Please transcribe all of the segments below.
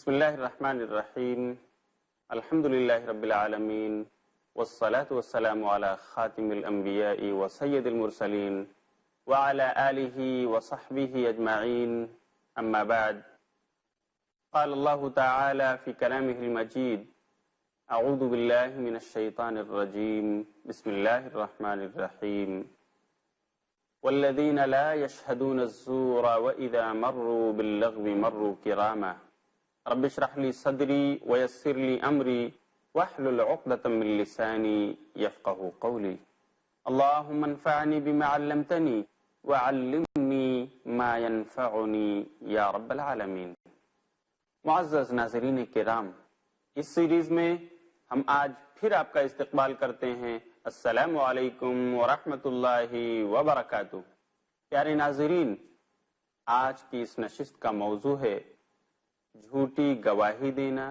بسم اللہ الرحمن الرحیم الحمد للہ رب العالمین والصلاة والسلام علی خاتم الانبیاء وسید المرسلین وعلى آلہ وصحبہ اجمعین اما بعد قال اللہ تعالی فی کلامہ المجید اعوذ باللہ من الشیطان الرجیم بسم اللہ الرحمن الرحیم والذین لا یشہدون الزور وإذا مروا باللغو مروا کراما رب اشرح لی صدری ویسر لی امری واحلل عقدۃ من لسانی یفقہوا قولی اللہم انفعنی بما علمتنی وعلمنی ما ینفعنی یا رب العالمین۔ معزز ناظرین کرام، اس سیریز میں ہم آج پھر آپ کا استقبال کرتے ہیں۔ السلام علیکم ورحمۃ اللہ وبرکاتہ۔ پیارے ناظرین، آج کی اس نشست کا موضوع ہے جھوٹی گواہی دینا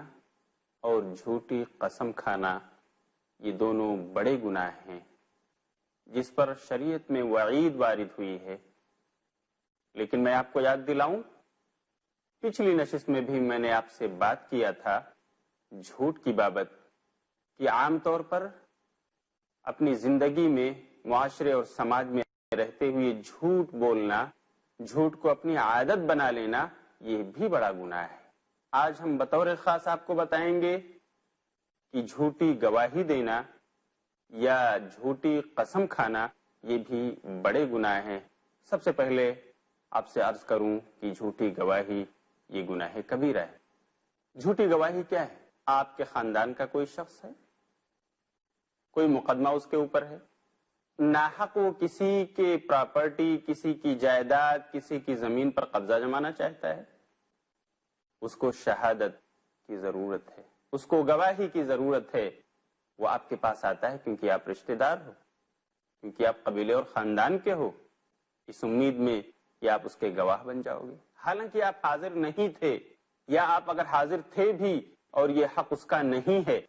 اور جھوٹی قسم کھانا۔ یہ دونوں بڑے گناہ ہیں جس پر شریعت میں وعید وارد ہوئی ہے۔ لیکن میں آپ کو یاد دلاؤں، پچھلی نشست میں بھی میں نے آپ سے بات کیا تھا جھوٹ کی بابت کہ عام طور پر اپنی زندگی میں، معاشرے اور سماج میں رہتے ہوئے جھوٹ بولنا، جھوٹ کو اپنی عادت بنا لینا، یہ بھی بڑا گناہ ہے۔ آج ہم بطور خاص آپ کو بتائیں گے کہ جھوٹی گواہی دینا یا جھوٹی قسم کھانا یہ بھی بڑے گناہ ہیں۔ سب سے پہلے آپ سے عرض کروں کہ جھوٹی گواہی یہ گناہ کبیرہ ہے۔ جھوٹی گواہی کیا ہے؟ آپ کے خاندان کا کوئی شخص ہے، کوئی مقدمہ اس کے اوپر ہے، ناحق وہ کسی کے پراپرٹی، کسی کی جائیداد، کسی کی زمین پر قبضہ جمانا چاہتا ہے، اس کو شہادت کی ضرورت ہے، اس کو گواہی کی ضرورت ہے۔ وہ آپ کے پاس آتا ہے کیونکہ آپ رشتہ دار ہو، کیونکہ آپ قبیلے اور خاندان کے ہو، اس امید میں کہ آپ اس کے گواہ بن جاؤ گے۔ حالانکہ آپ حاضر نہیں تھے، یا آپ اگر حاضر تھے بھی اور یہ حق اس کا نہیں ہے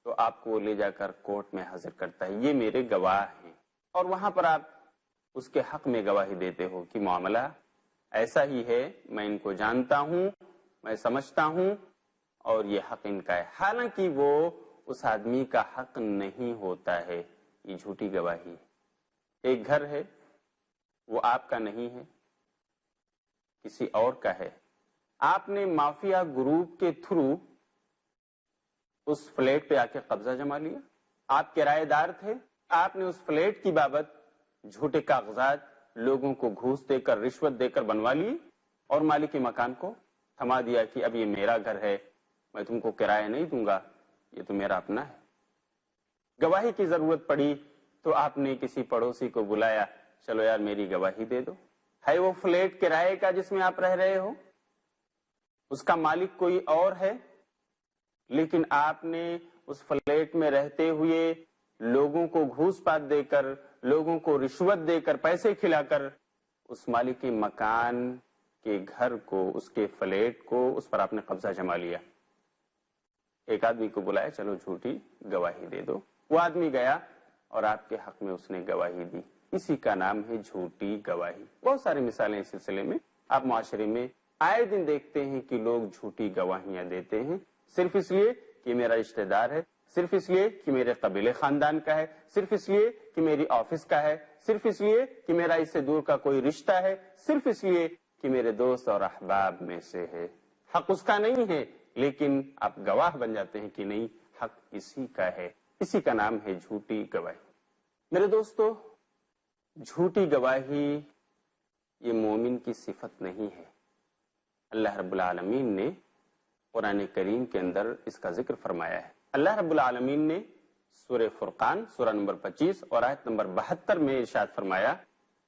تو آپ کو وہ لے جا کر کورٹ میں حاضر کرتا ہے، یہ میرے گواہ ہیں، اور وہاں پر آپ اس کے حق میں گواہی دیتے ہو کہ معاملہ ایسا ہی ہے، میں ان کو جانتا ہوں، میں سمجھتا ہوں اور یہ حق ان کا ہے، حالانکہ وہ اس آدمی کا حق نہیں ہوتا ہے۔ یہ جھوٹی گواہی ہے۔ ایک گھر ہے، وہ آپ کا نہیں ہے، کسی اور کا ہے، آپ نے مافیا گروپ کے تھرو اس فلیٹ پہ آ کے قبضہ جما لیا، آپ کرایہ دار تھے، آپ نے اس فلیٹ کی بابت جھوٹے کاغذات لوگوں کو گھوس دے کر، رشوت دے کر بنوا لی اور مالک مکان کو تھما دیا کہ اب یہ میرا گھر ہے، میں تم کو کرایہ نہیں دوں گا، یہ تو میرا اپنا ہے۔ گواہی کی ضرورت پڑی تو آپ نے کسی پڑوسی کو بلایا، چلو یار میری گواہی دے دو۔ ہے وہ فلیٹ کرائے کا جس میں آپ رہ رہے ہو، اس کا مالک کوئی اور ہے، لیکن آپ نے اس فلیٹ میں رہتے ہوئے لوگوں کو گھوس پات دے کر، لوگوں کو رشوت دے کر، پیسے کھلا کر اس مالک مکان کے گھر کو، اس کے فلیٹ کو، اس پر آپ نے قبضہ جما لیا۔ ایک آدمی کو بلایا، چلو جھوٹی گواہی دے دو۔ وہ آدمی گیا اور آپ کے حق میں اس نے گواہی دی۔ اسی کا نام ہے جھوٹی گواہی۔ بہت ساری مثالیں اس سلسلے میں آپ معاشرے میں آئے دن دیکھتے ہیں کہ لوگ جھوٹی گواہیاں دیتے ہیں، صرف اس لیے کہ میرا رشتہ دار ہے، صرف اس لیے کہ میرے قبیلے خاندان کا ہے، صرف اس لیے کہ میری آفس کا ہے، صرف اس لیے کہ میرا اس سے دور کا کوئی رشتہ ہے، صرف اس لیے کہ میرے دوست اور احباب میں سے ہے۔ حق اس کا نہیں ہے، لیکن آپ گواہ بن جاتے ہیں کہ نہیں، حق اسی کا ہے۔ اسی کا نام ہے جھوٹی گواہی۔ میرے دوستو، جھوٹی گواہی یہ مومن کی صفت نہیں ہے۔ اللہ رب العالمین نے قرآن کریم کے اندر اس کا ذکر فرمایا ہے۔ اللہ رب العالمین نے سورہ فرقان، سورہ نمبر 25 اور آیت نمبر 72 میں ارشاد فرمایا،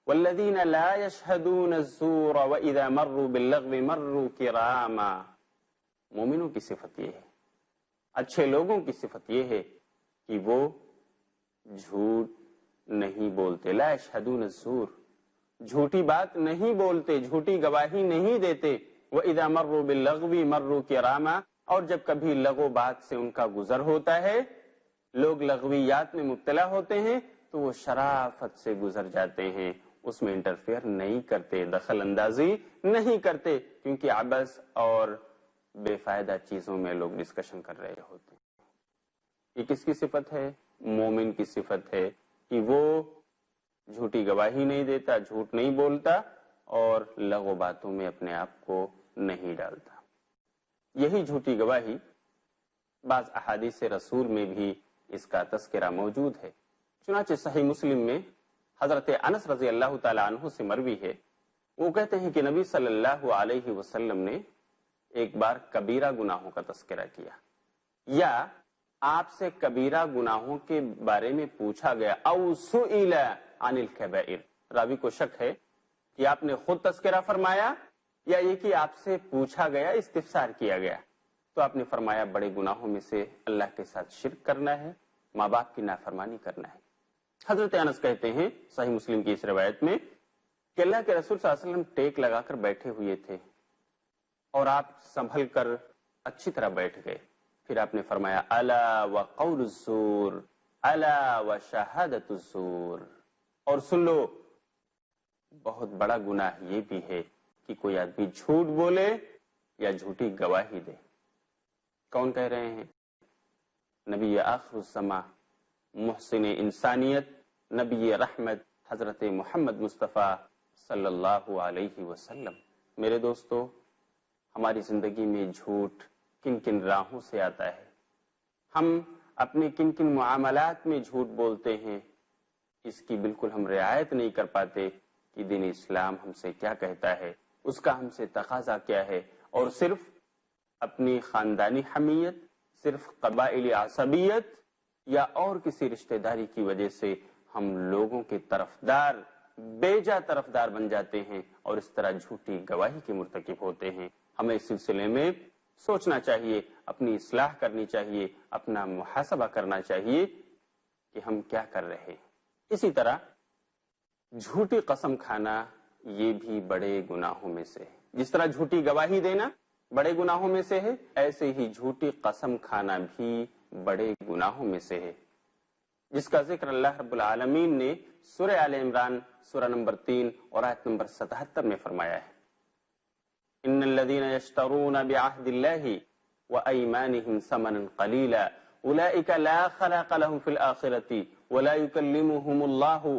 وَالَّذِينَ لَا يَشْهَدُونَ الزُّورَ وَإِذَا مَرُّوا بِاللَّغْوِ مَرُّوا كِرَامًا۔ مومنوں کی صفت یہ ہے، اچھے لوگوں کی صفت یہ ہے کہ وہ جھوٹ نہیں بولتے، لا يشهدون الزور، جھوٹی بات نہیں بولتے، جھوٹی گواہی نہیں دیتے۔ وَإِذَا مَرُّوا بِاللَّغْوِ مَرُّوا كِرَامًا، اور جب کبھی لغو بات سے ان کا گزر ہوتا ہے، لوگ لغویات میں مبتلا ہوتے ہیں تو وہ شرافت سے گزر جاتے ہیں، اس میں انٹرفیئر نہیں کرتے، دخل اندازی نہیں کرتے، کیونکہ عبث اور بے فائدہ چیزوں میں لوگ ڈسکشن کر رہے ہوتے ہیں۔ یہ کس کی صفت ہے؟ مومن کی صفت ہے کہ وہ جھوٹی گواہی نہیں دیتا، جھوٹ نہیں بولتا اور لغو باتوں میں اپنے آپ کو نہیں ڈالتا۔ یہی جھوٹی گواہی بعض احادیث رسول میں بھی اس کا تذکرہ موجود ہے۔ چنانچہ صحیح مسلم میں حضرت انس رضی اللہ تعالی عنہ سے مروی ہے، وہ کہتے ہیں کہ نبی صلی اللہ علیہ وسلم نے ایک بار کبیرہ گناہوں کا تذکرہ کیا، یا آپ سے کبیرہ گناہوں کے بارے میں پوچھا گیا، او سئل عن الکبائر، راوی کو شک ہے کہ آپ نے خود تذکرہ فرمایا یا یہ کہ آپ سے پوچھا گیا، استفسار کیا گیا، تو آپ نے فرمایا بڑے گناہوں میں سے اللہ کے ساتھ شرک کرنا ہے، ماں باپ کی نافرمانی کرنا ہے۔ حضرت انس کہتے ہیں صحیح مسلم کی اس روایت میں کہ اللہ کے رسول صلی اللہ علیہ وسلم ٹیک لگا کر بیٹھے ہوئے تھے اور آپ سنبھل کر اچھی طرح بیٹھ گئے، پھر آپ نے فرمایا الا وقول الزور، الا وشہادۃ الزور، اور سن لو بہت بڑا گناہ یہ بھی ہے کہ کوئی آدمی جھوٹ بولے یا جھوٹی گواہی دے۔ کون کہہ رہے ہیں؟ نبی آخر الزماں، محسن انسانیت، نبی رحمت حضرت محمد مصطفیٰ صلی اللہ علیہ وسلم۔ میرے دوستو، ہماری زندگی میں جھوٹ کن کن راہوں سے آتا ہے، ہم اپنے کن کن معاملات میں جھوٹ بولتے ہیں، اس کی بالکل ہم رعایت نہیں کر پاتے کہ دین اسلام ہم سے کیا کہتا ہے، اس کا ہم سے تقاضا کیا ہے، اور صرف اپنی خاندانی حمیت، صرف قبائلی عصبیت یا اور کسی رشتہ داری کی وجہ سے ہم لوگوں کے طرفدار، بیجا طرفدار بن جاتے ہیں اور اس طرح جھوٹی گواہی کے مرتکب ہوتے ہیں۔ ہمیں اس سلسلے میں سوچنا چاہیے، اپنی اصلاح کرنی چاہیے، اپنا محاسبہ کرنا چاہیے کہ ہم کیا کر رہے ہیں۔ اسی طرح جھوٹی قسم کھانا یہ بھی بڑے گناہوں میں سے ہے۔ جس طرح جھوٹی گواہی دینا بڑے گناہوں میں سے ہے، ایسے ہی جھوٹی قسم کھانا بھی بڑے گناہوں میں سے ہے، جس کا ذکر اللہ رب العالمین نے سورہ آل عمران سورہ نمبر 3 اور آیت نمبر 77 میں فرمایا ہے، ان الذين يشترون بعهد الله وايمانهم ثمنا قليلا اولئك لا خلاق لهم في الاخره ولا يكلمهم الله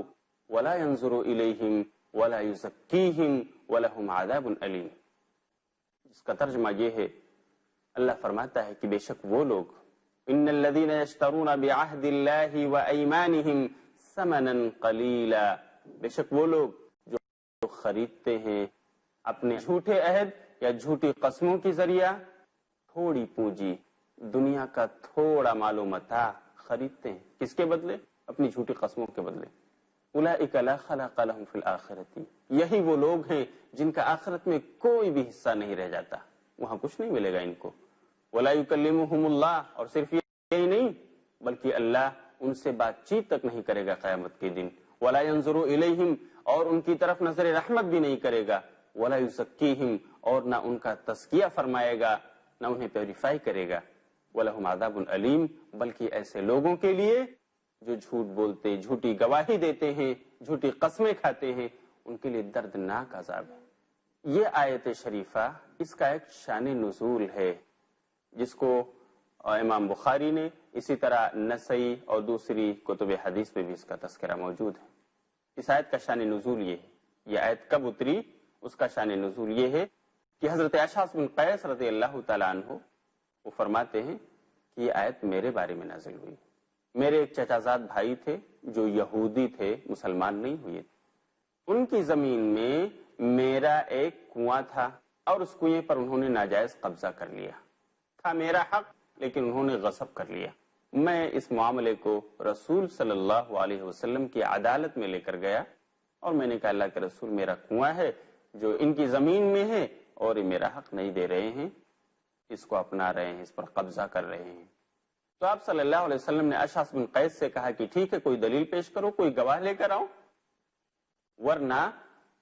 ولا ينظر اليهم ولا يزكيهم ولهم عذاب الیم۔ اس کا ترجمہ یہ ہے، اللہ فرماتا ہے کہ بے شک وہ لوگ، ان الذين يشترون بعهد الله وايمانهم ثمنا قليلا، بے شک وہ لوگ جو خریدتے ہیں اپنے جھوٹے عہد یا جھوٹی قسموں کے ذریعہ تھوڑی پونجی، دنیا کا تھوڑا مال و متاع خریدتے ہیں، کس کے بدلے؟ اپنی جھوٹی قسموں کے بدلے۔ اولئک لا خلاق لهم فی الآخرۃ، یہی وہ لوگ ہیں جن کا آخرت میں کوئی بھی حصہ نہیں رہ جاتا، وہاں کچھ نہیں ملے گا ان کو۔ ولا یکلمہم اللہ، اور صرف یہی نہیں بلکہ اللہ ان سے بات چیت تک نہیں کرے گا قیامت کے دن۔ ولا ینظر الیہم، اور ان کی طرف نظر رحمت بھی نہیں کرے گا۔ ولا یزکیہم، اور نہ ان کا تزکیہ فرمائے گا، نہ انہیں پیوریفائی کرے گا۔ ولہم عذاب الیم، بلکہ ایسے لوگوں کے لیے جو جھوٹ بولتے، جھوٹی گواہی دیتے ہیں، جھوٹی قسمیں کھاتے ہیں، ان کے لیے دردناک عذاب ہے۔ یہ آیت شریفہ اس کا ایک شان نزول ہے، جس کو امام بخاری نے، اسی طرح نسائی اور دوسری کتب حدیث میں بھی اس کا تذکرہ موجود ہے۔ اس آیت کا شان نزول یہ ہے، یہ آیت کب اتری، اس کا شان نزول یہ ہے کہ حضرت اشعث بن قیس رضی اللہ تعالیٰ عنہ وہ فرماتے ہیں کہ یہ آیت میرے بارے میں نازل ہوئی۔ میرے ایک چچا زاد بھائی تھے جو یہودی تھے، مسلمان نہیں ہوئے تھے، ان کی زمین میں میرا ایک کنواں تھا اور اس کنویں پر انہوں نے ناجائز قبضہ کر لیا، تھا میرا حق لیکن انہوں نے غصب کر لیا۔ میں اس معاملے کو رسول صلی اللہ علیہ وسلم کی عدالت میں لے کر گیا اور میں نے کہا اللہ کے رسول، میرا کنواں ہے جو ان کی زمین میں ہے اور یہ میرا حق نہیں دے رہے ہیں، اس کو اپنا رہے ہیں، اس پر قبضہ کر رہے ہیں۔ تو آپ صلی اللہ علیہ وسلم نے اشعث بن قیس سے کہا کہ ٹھیک ہے، کوئی دلیل پیش کرو، کوئی گواہ لے کر آؤ، ورنہ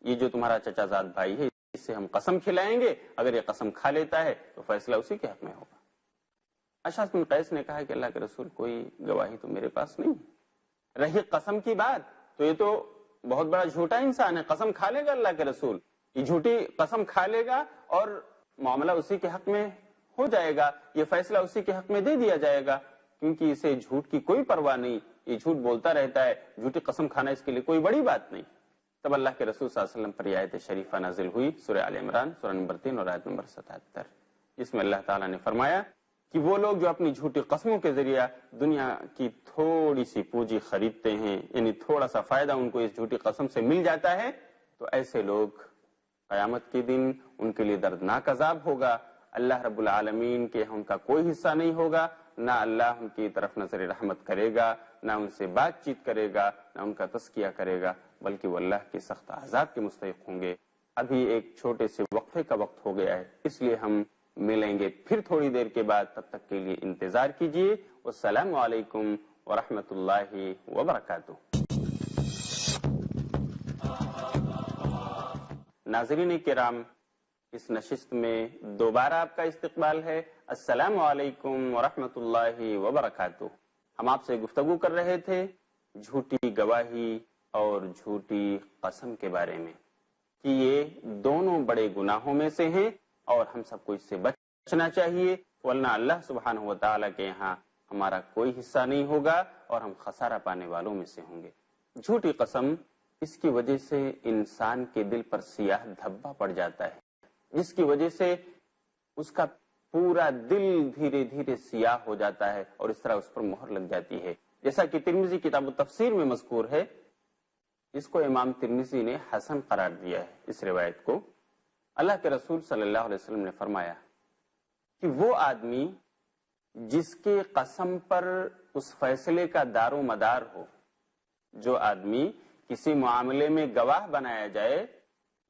یہ جو تمہارا چچا زاد بھائی ہے اس سے ہم قسم کھلائیں گے، اگر یہ قسم کھا لیتا ہے تو فیصلہ اسی کے حق میں ہوگا۔ اشعث بن قیس نے کہا کہ اللہ کے رسول، کوئی گواہی تو میرے پاس نہیں ہے۔ رہی قسم کی بات، تو یہ تو بہت بڑا جھوٹا انسان ہے، قسم کھا لے گا اللہ کے رسول، یہ جھوٹی قسم کھا لے گا اور معاملہ اسی کے حق میں ہو جائے گا، یہ فیصلہ اسی کے حق میں دے دیا جائے گا، کیونکہ اسے جھوٹ کی کوئی پرواہ نہیں، یہ جھوٹ بولتا رہتا ہے، جھوٹی قسم کھانا اس کے لیے کوئی بڑی بات نہیں۔ تب اللہ کے رسول صلی اللہ علیہ وسلم پر یہ آیت شریفہ نازل ہوئی، سورہ آل عمران سورہ نمبر 3 اور آیت نمبر 77، جس میں اللہ تعالیٰ نے فرمایا کہ وہ لوگ جو اپنی جھوٹی قسموں کے ذریعہ دنیا کی تھوڑی سی پونجی خریدتے ہیں، یعنی تھوڑا سا فائدہ ان کو اس جھوٹی قسم سے مل جاتا ہے، تو ایسے لوگ قیامت کے دن ان کے لیے دردناک عذاب ہوگا، اللہ رب العالمین کے ان کا کوئی حصہ نہیں ہوگا، نہ اللہ ان کی طرف نظر رحمت کرے گا، نہ ان سے بات چیت کرے گا، نہ ان کا تزکیہ کرے گا، بلکہ وہ اللہ کے سخت عذاب کے مستحق ہوں گے۔ ابھی ایک چھوٹے سے وقفے کا وقت ہو گیا ہے، اس لیے ہم ملیں گے پھر تھوڑی دیر کے بعد، تب تک کے لیے انتظار کیجیے۔ والسلام علیکم ورحمۃ اللہ وبرکاتہ۔ ناظرین کرام، اس نشست میں دوبارہ آپ کا استقبال ہے۔ السلام علیکم ورحمۃ اللہ وبرکاتہ۔ ہم آپ سے گفتگو کر رہے تھے جھوٹی گواہی اور جھوٹی قسم کے بارے میں، کہ یہ دونوں بڑے گناہوں میں سے ہیں اور ہم سب کو اس سے بچنا چاہیے، ورنہ اللہ سبحانہ و تعالیٰ کے یہاں ہمارا کوئی حصہ نہیں ہوگا اور ہم خسارہ پانے والوں میں سے ہوں گے۔ جھوٹی قسم، اس کی وجہ سے انسان کے دل پر سیاہ دھبا پڑ جاتا ہے، جس کی وجہ سے اس کا پورا دل دھیرے دھیرے سیاہ ہو جاتا ہے اور اس طرح اس پر مہر لگ جاتی ہے، جیسا کہ ترمذی کتاب التفسیر میں مذکور ہے۔ اس کو امام ترمذی نے حسن قرار دیا ہے اس روایت کو۔ اللہ کے رسول صلی اللہ علیہ وسلم نے فرمایا کہ وہ آدمی جس کے قسم پر اس فیصلے کا دار و مدار ہو، جو آدمی کسی معاملے میں گواہ بنایا جائے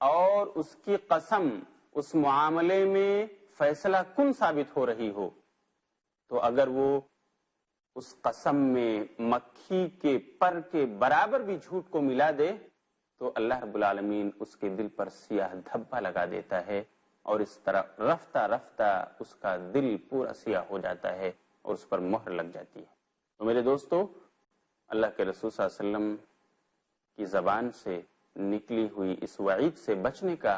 اور اس کی قسم اس معاملے میں فیصلہ کن ثابت ہو رہی ہو، تو اگر وہ اس قسم میں مکھی کے پر کے برابر بھی جھوٹ کو ملا دے تو اللہ رب العالمین اس کے دل پر سیاہ دھبا لگا دیتا ہے، اور اس طرح رفتہ رفتہ اس کا دل پورا سیاہ ہو جاتا ہے اور اس پر مہر لگ جاتی ہے۔ تو میرے دوستو، اللہ کے رسول صلی اللہ علیہ وسلم کی زبان سے نکلی ہوئی اس وعید سے بچنے کا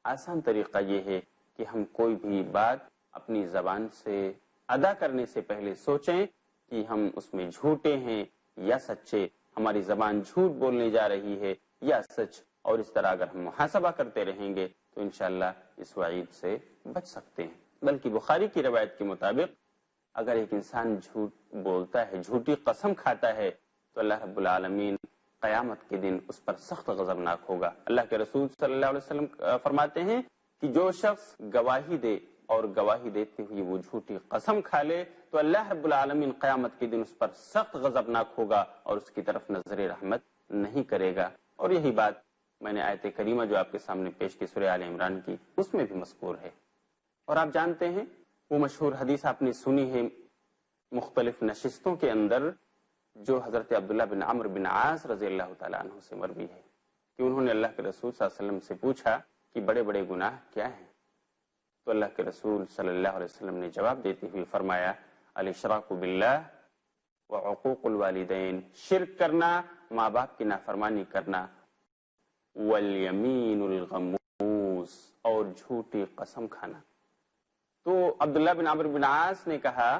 آسان طریقہ یہ ہے کہ ہم کوئی بھی بات اپنی زبان سے ادا کرنے سے پہلے سوچیں کہ ہم اس میں جھوٹے ہیں یا سچے، ہماری زبان جھوٹ بولنے جا رہی ہے یا سچ، اور اس طرح اگر ہم محاسبہ کرتے رہیں گے تو انشاءاللہ اس وعید سے بچ سکتے ہیں۔ بلکہ بخاری کی روایت کے مطابق اگر ایک انسان جھوٹ بولتا ہے، جھوٹی قسم کھاتا ہے، تو اللہ رب العالمین قیامت کے دن اس پر سخت غضبناک ہوگا۔ اللہ کے رسول صلی اللہ علیہ وسلم فرماتے ہیں کہ جو شخص گواہی دے اور گواہی دیتے ہوئے وہ جھوٹی قسم کھا لے تو اللہ رب العالمین قیامت کے دن اس پر سخت غضبناک ہوگا اور اس کی طرف نظر رحمت نہیں کرے گا۔ اور یہی بات میں نے آیت کریمہ جو آپ کے سامنے پیش کی سورہ آل عمران کی، اس میں بھی مذکور ہے۔ اور آپ جانتے ہیں وہ مشہور حدیث آپ نے سنی ہے مختلف نشستوں کے اندر، جو حضرت عبداللہ بن عمرو بن عاص رضی اللہ تعالیٰ عنہ سے مروی ہے، کہ انہوں نے اللہ کے رسول صلی اللہ علیہ وسلم سے پوچھا کہ بڑے بڑے گناہ کیا ہیں؟ تو اللہ کے رسول صلی اللہ علیہ وسلم نے جواب دیتے ہوئے فرمایا، الاشراک باللہ وعقوق الوالدین، شرک کرنا، ماں باپ کی نافرمانی کرنا، والیمین الغموس، اور جھوٹی قسم کھانا۔ تو عبداللہ بن عمرو بن عاص نے کہا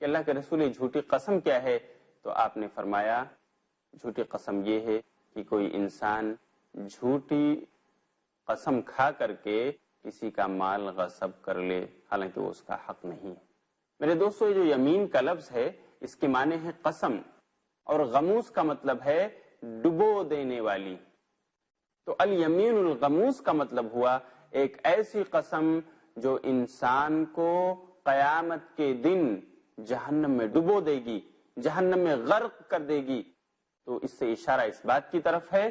کہ اللہ کے رسول جھوٹی قسم کیا ہے؟ تو آپ نے فرمایا جھوٹی قسم یہ ہے کہ کوئی انسان جھوٹی قسم کھا کر کے کسی کا مال غصب کر لے حالانکہ وہ اس کا حق نہیں ہے۔ میرے دوستو، یہ جو یمین کا لفظ ہے اس کے معنی ہے قسم، اور غموس کا مطلب ہے ڈبو دینے والی۔ تو الیمین الغموس کا مطلب ہوا ایک ایسی قسم جو انسان کو قیامت کے دن جہنم میں ڈبو دے گی، جہنم میں غرق کر دے گی۔ تو اس سے اشارہ اس بات کی طرف ہے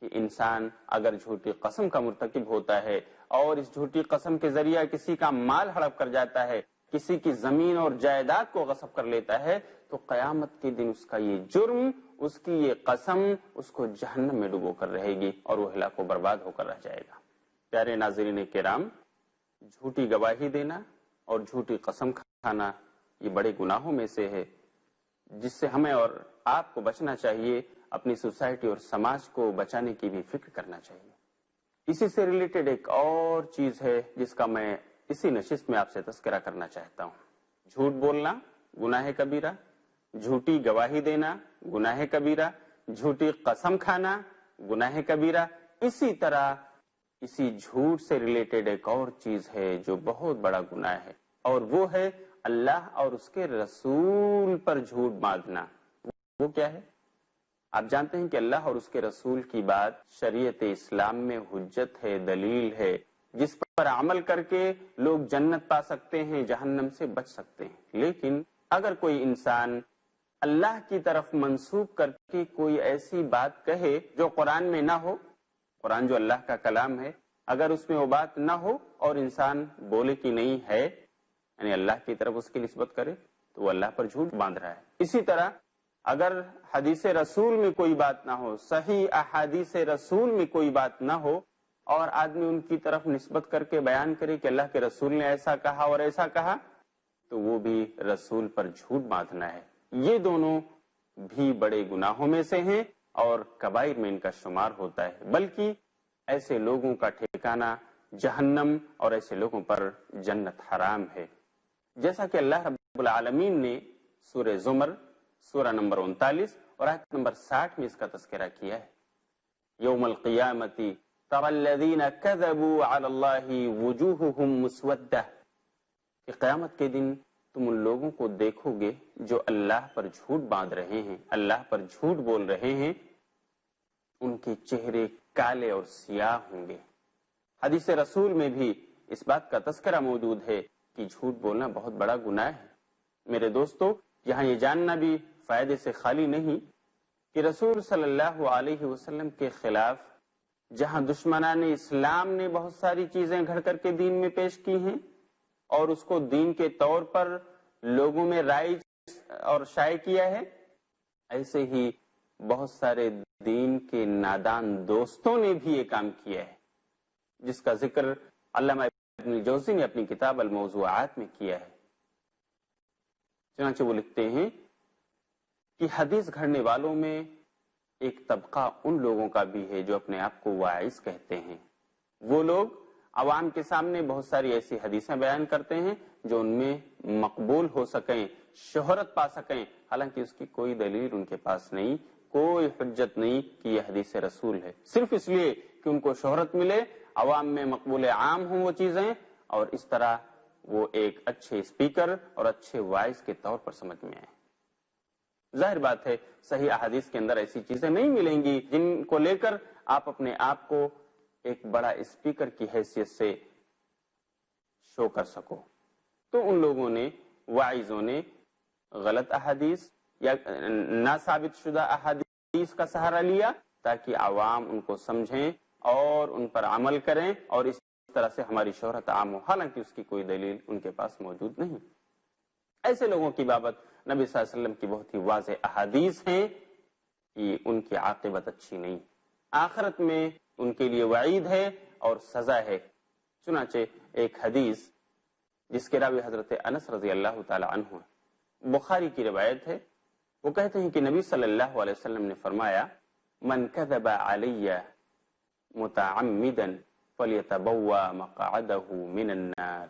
کہ انسان اگر جھوٹی قسم کا مرتکب ہوتا ہے اور اس جھوٹی قسم کے ذریعہ کسی کا مال ہڑپ کر جاتا ہے، کسی کی زمین اور جائیداد کو غصب کر لیتا ہے، تو قیامت کے دن اس کا یہ جرم، اس کی یہ قسم اس کو جہنم میں ڈبو کر رہے گی اور وہ ہلاک و برباد ہو کر رہ جائے گا۔ پیارے ناظرین کرام، جھوٹی گواہی دینا اور جھوٹی قسم کھانا یہ بڑے گناہوں میں سے ہے، جس سے ہمیں اور آپ کو بچنا چاہیے، اپنی سوسائٹی اور سماج کو بچانے کی بھی فکر کرنا چاہیے۔ اسی سے ریلیٹڈ ایک اور چیز ہے جس کا میں اسی نشست میں آپ سے تذکرہ کرنا چاہتا ہوں۔ جھوٹ بولنا گناہ کبیرہ، جھوٹی گواہی دینا گناہ کبیرہ، جھوٹی قسم کھانا گناہ کبیرہ۔ اسی طرح اسی جھوٹ سے ریلیٹڈ ایک اور چیز ہے جو بہت بڑا گناہ ہے، اور وہ ہے اللہ اور اس کے رسول پر جھوٹ باندھنا۔ وہ کیا ہے؟ آپ جانتے ہیں کہ اللہ اور اس کے رسول کی بات شریعت اسلام میں حجت ہے، دلیل ہے، جس پر عمل کر کے لوگ جنت پا سکتے ہیں، جہنم سے بچ سکتے ہیں۔ لیکن اگر کوئی انسان اللہ کی طرف منسوب کر کے کوئی ایسی بات کہے جو قرآن میں نہ ہو، قرآن جو اللہ کا کلام ہے، اگر اس میں وہ بات نہ ہو اور انسان بولے کہ نہیں ہے، یعنی اللہ کی طرف اس کی نسبت کرے، تو وہ اللہ پر جھوٹ باندھ رہا ہے۔ اسی طرح اگر حدیث رسول میں کوئی بات نہ ہو، صحیح احادیث رسول میں کوئی بات نہ ہو، اور آدمی ان کی طرف نسبت کر کے بیان کرے کہ اللہ کے رسول نے ایسا کہا اور ایسا کہا، تو وہ بھی رسول پر جھوٹ باندھنا ہے۔ یہ دونوں بھی بڑے گناہوں میں سے ہیں اور کبائر میں ان کا شمار ہوتا ہے، بلکہ ایسے لوگوں کا ٹھکانہ جہنم اور ایسے لوگوں پر جنت حرام ہے۔ جیسا کہ اللہ رب العالمین نے سورہ زمر سورہ نمبر 39 اور آیت نمبر 60 میں اس کا تذکرہ کیا ہے۔ یوم القیامت تری الذین کذبوا علی اللہ وجوہہم مسودہ، کہ قیامت کے دن تم ان لوگوں کو دیکھو گے جو اللہ پر جھوٹ باندھ رہے ہیں، اللہ پر جھوٹ بول رہے ہیں، ان کے چہرے کالے اور سیاہ ہوں گے۔ حدیث رسول میں بھی اس بات کا تذکرہ موجود ہے کہ جھوٹ بولنا بہت بڑا گناہ ہے۔ میرے دوستو، یہاں یہ جاننا بھی فائدے سے خالی نہیں کہ رسول صلی اللہ علیہ وسلم کے خلاف جہاں دشمنان اسلام نے بہت ساری چیزیں گھڑ کر کے دین میں پیش کی ہیں اور اس کو دین کے طور پر لوگوں میں رائج اور شائع کیا ہے، ایسے ہی بہت سارے دین کے نادان دوستوں نے بھی یہ کام کیا ہے، جس کا ذکر علامہ ابن الجوزی نے اپنی کتاب الموضوعات میں کیا ہے۔ چنانچہ وہ لکھتے ہیں کہ حدیث گھڑنے والوں میں ایک طبقہ ان لوگوں کا بھی ہے جو اپنے آپ کو واعظ کہتے ہیں۔ وہ لوگ عوام کے سامنے بہت ساری ایسی حدیثیں بیان کرتے ہیں جو ان میں مقبول ہو سکیں، شہرت پا سکیں، حالانکہ اس کی کوئی دلیل ان کے پاس نہیں، کوئی حجت نہیں کہ یہ حدیث رسول ہے، صرف اس لیے کہ ان کو شہرت ملے، عوام میں مقبول عام ہوں وہ چیزیں، اور اس طرح وہ ایک اچھے اسپیکر اور اچھے وائس کے طور پر سمجھ میں آئے۔ ظاہر بات ہے صحیح احادیث کے اندر ایسی چیزیں نہیں ملیں گی جن کو لے کر آپ اپنے آپ کو ایک بڑا اسپیکر کی حیثیت سے شو کر سکو۔ تو ان لوگوں نے، واعظوں نے، غلط احادیث یا نہ ثابت شدہ احادیث کا سہارا لیا تاکہ عوام ان کو سمجھیں اور ان پر عمل کریں، اور اس طرح سے ہماری شہرت عام ہو، حالانکہ اس کی کوئی دلیل ان کے پاس موجود نہیں۔ ایسے لوگوں کی بابت نبی صلی اللہ علیہ وسلم کی بہت ہی واضح احادیث ہیں کہ ان کی عاقبت اچھی نہیں، آخرت میں ان کے لیے وعید ہے اور سزا ہے۔ چنانچہ ایک حدیث جس کے راوی حضرت انس رضی اللہ تعالی عنہ، بخاری کی روایت ہے، وہ کہتے ہیں کہ نبی صلی اللہ علیہ وسلم نے فرمایا، من کذب علی متعمدا فلیتبوأ مقعدہ من النار،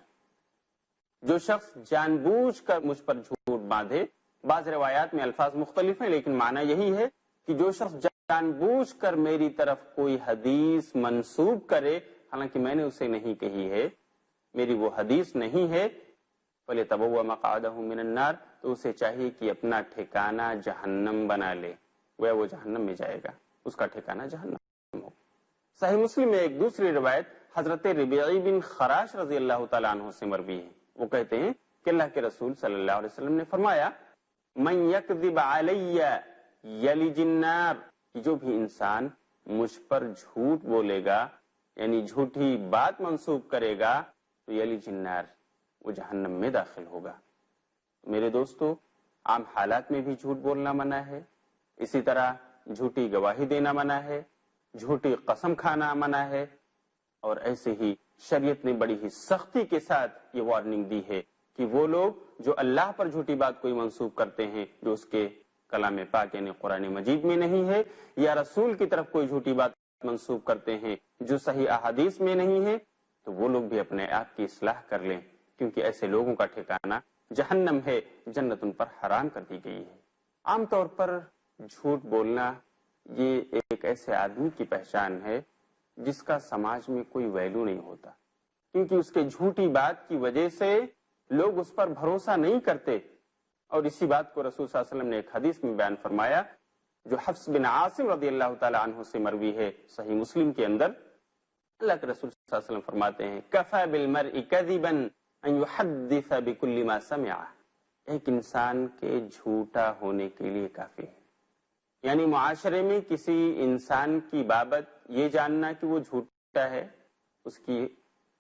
جو شخص جان بوجھ کر مجھ پر جھوٹ باندھے، بعض روایات میں الفاظ مختلف ہیں لیکن معنی یہی ہے کہ جو شخص جان بوجھ کر میری طرف کوئی حدیث منسوب کرے حالانکہ میں نے اسے نہیں کہی ہے، میری وہ حدیث نہیں ہے، فَلْيَتَبَوَّأْ مَقْعَدَهُ مِنَ النَّارِ، تو اسے چاہیے کہ اپنا ٹھکانہ جہنم بنا لے، وہ جہنم میں جائے گا، اس کا ٹھکانہ جہنم ہو۔ صحیح مسلم میں ایک دوسری روایت حضرت ربیعی بن خراش رضی اللہ تعالیٰ عنہ سے مروی ہے، وہ کہتے ہیں کہ اللہ کے رسول صلی اللہ علیہ وسلم نے فرمایا، من یکذب علی یلج النار، کہ جو بھی انسان مجھ پر جھوٹ بولے گا یعنی جھوٹی بات منسوب کرے گا تو یلج النار، وہ جہنم میں داخل ہوگا۔ میرے دوستو، عام حالات میں بھی جھوٹ بولنا منع ہے، اسی طرح جھوٹی گواہی دینا منع ہے، جھوٹی قسم کھانا منع ہے، اور ایسے ہی شریعت نے بڑی ہی سختی کے ساتھ یہ وارننگ دی ہے کہ وہ لوگ جو اللہ پر جھوٹی بات کوئی منسوب کرتے ہیں جو اس کے کلام پاک یعنی قرآن مجید میں نہیں ہے، یا رسول کی طرف کوئی جھوٹی بات منسوب کرتے ہیں جو صحیح احادیث میں نہیں ہے، تو وہ لوگ بھی اپنے آپ کی اصلاح کر لیں، کیونکہ ایسے لوگوں کا ٹھکانہ جہنم ہے، جنت ان پر حرام کر دی گئی ہے۔ عام طور پر جھوٹ بولنا یہ ایک ایسے آدمی کی پہچان ہے جس کا سماج میں کوئی ویلو نہیں ہوتا، کیونکہ اس کے جھوٹی بات کی وجہ سے لوگ اس پر بھروسہ نہیں کرتے۔ اور اسی بات کو رسول صلی اللہ علیہ وسلم نے ایک حدیث میں بیان فرمایا جو حفص بن عاصم رضی اللہ تعالی عنہ سے مروی ہے، صحیح مسلم کے اندر۔ اللہ کے رسول صلی اللہ علیہ وسلم فرماتے ہیں کفى بالمرء كذبا ان يحدث بكل ما سمع، ایک انسان کے جھوٹا ہونے کے لیے کافی ہے، یعنی معاشرے میں کسی انسان کی بابت یہ جاننا کہ وہ جھوٹا ہے، اس کی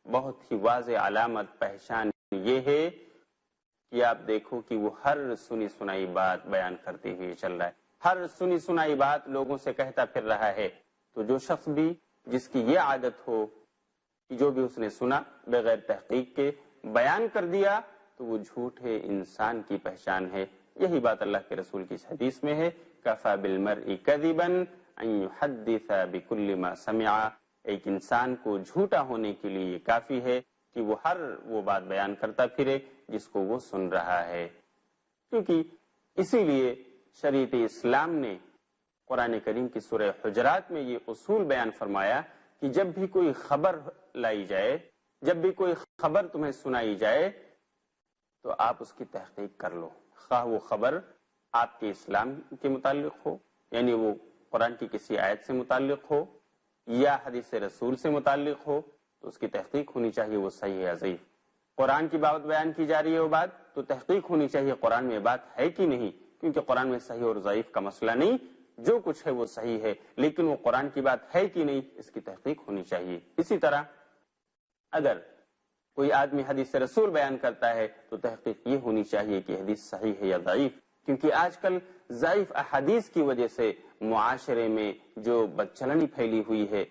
بہت ہی واضح علامت پہچان یہ ہے کہ آپ دیکھو کہ وہ ہر سنی سنائی بات بیان کرتے ہوئے چل رہا ہے، ہر سنی سنائی بات لوگوں سے کہتا پھر رہا ہے۔ تو جو شخص بھی جس کی یہ عادت ہو کہ جو بھی اس نے سنا بغیر تحقیق کے بیان کر دیا تو وہ جھوٹے انسان کی پہچان ہے۔ یہی بات اللہ کے رسول کی اس حدیث میں ہے کفى بالمرء كذبا ان يحدث بكل ما سمع، ایک انسان کو جھوٹا ہونے کے لیے یہ کافی ہے کہ وہ ہر وہ بات بیان کرتا پھرے جس کو وہ سن رہا ہے۔ کیونکہ اسی لیے شریعت اسلام نے قرآن کریم کی سورہ حجرات میں یہ اصول بیان فرمایا کہ جب بھی کوئی خبر لائی جائے، جب بھی کوئی خبر تمہیں سنائی جائے تو آپ اس کی تحقیق کر لو، خواہ وہ خبر آپ کے اسلام کے متعلق ہو، یعنی وہ قرآن کی کسی آیت سے متعلق ہو یا حدیث رسول سے متعلق ہو، تو اس کی تحقیق ہونی چاہیے وہ صحیح ہے ضعیف۔ قرآن کی بات بیان کی جا رہی ہے وہ بات تو تحقیق ہونی چاہیے قرآن میں بات ہے کہ نہیں، کیونکہ قرآن میں صحیح اور ضعیف کا مسئلہ نہیں، جو کچھ ہے وہ صحیح ہے، لیکن وہ قرآن کی بات ہے کہ نہیں اس کی تحقیق ہونی چاہیے۔ اسی طرح اگر کوئی آدمی حدیث رسول بیان کرتا ہے تو تحقیق یہ ہونی چاہیے کہ حدیث صحیح ہے یا ضعیف، کیونکہ آج کل ضعیف احادیث کی وجہ سے معاشرے میں جو بدچلنی پھیلی ہوئی ہے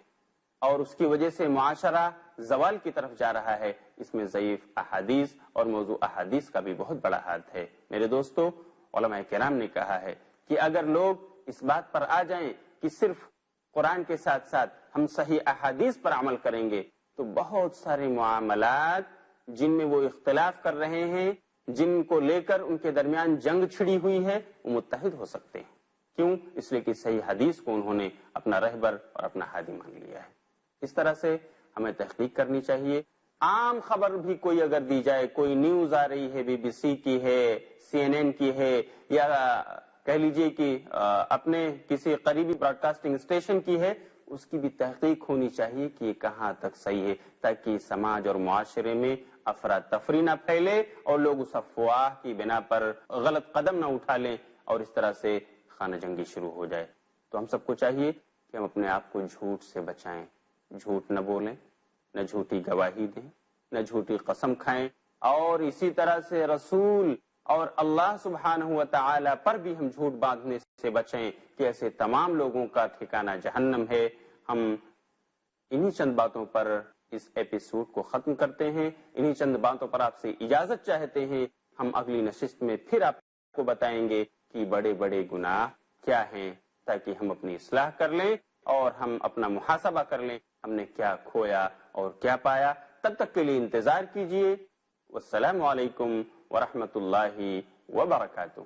اور اس کی وجہ سے معاشرہ زوال کی طرف جا رہا ہے، اس میں ضعیف احادیث اور موضوع احادیث کا بھی بہت بڑا ہاتھ ہے۔ میرے دوستو، علماء کرام نے کہا ہے کہ اگر لوگ اس بات پر آ جائیں کہ صرف قرآن کے ساتھ ساتھ ہم صحیح احادیث پر عمل کریں گے تو بہت سارے معاملات جن میں وہ اختلاف کر رہے ہیں، جن کو لے کر ان کے درمیان جنگ چھڑی ہوئی ہے، وہ متحد ہو سکتے ہیں۔ کیوں؟ اس لیے کہ صحیح حدیث کو انہوں نے اپنا رہبر اور اپنا ہادی مان لیا ہے۔ اس طرح سے ہمیں تحقیق کرنی چاہیے۔ عام خبر بھی کوئی اگر دی جائے، کوئی نیوز آ رہی ہے، BBC کی ہے، CNN کی ہے، یا کہہ لیجئے کہ اپنے کسی قریبی براڈ کاسٹنگ اسٹیشن کی ہے، اس کی بھی تحقیق ہونی چاہیے کہ یہ کہاں تک صحیح ہے، تاکہ سماج اور معاشرے میں افراتفری نہ پھیلے اور لوگ اس افواہ کی بنا پر غلط قدم نہ اٹھا لیں اور اس طرح سے خانہ جنگی شروع ہو جائے۔ تو ہم سب کو چاہیے کہ ہم اپنے آپ کو جھوٹ سے بچائیں، جھوٹ نہ بولیں، نہ جھوٹی گواہی دیں، نہ جھوٹی قسم کھائیں، اور اسی طرح سے رسول اور اللہ سبحانہ و تعالی پر بھی ہم جھوٹ باندھنے سے بچیں کہ ایسے تمام لوگوں کا ٹھکانہ جہنم ہے۔ ہم انہی چند باتوں پر اس ایپیسوڈ کو ختم کرتے ہیں، انہی چند باتوں پر آپ سے اجازت چاہتے ہیں۔ ہم اگلی نشست میں پھر آپ کو بتائیں گے کہ بڑے بڑے گناہ کیا ہیں، تاکہ ہم اپنی اصلاح کر لیں اور ہم اپنا محاسبہ کر لیں ہم نے کیا کھویا اور کیا پایا۔ تب تک کے لیے انتظار کیجیے۔ والسلام علیکم ورحمۃ اللہ وبرکاتہ۔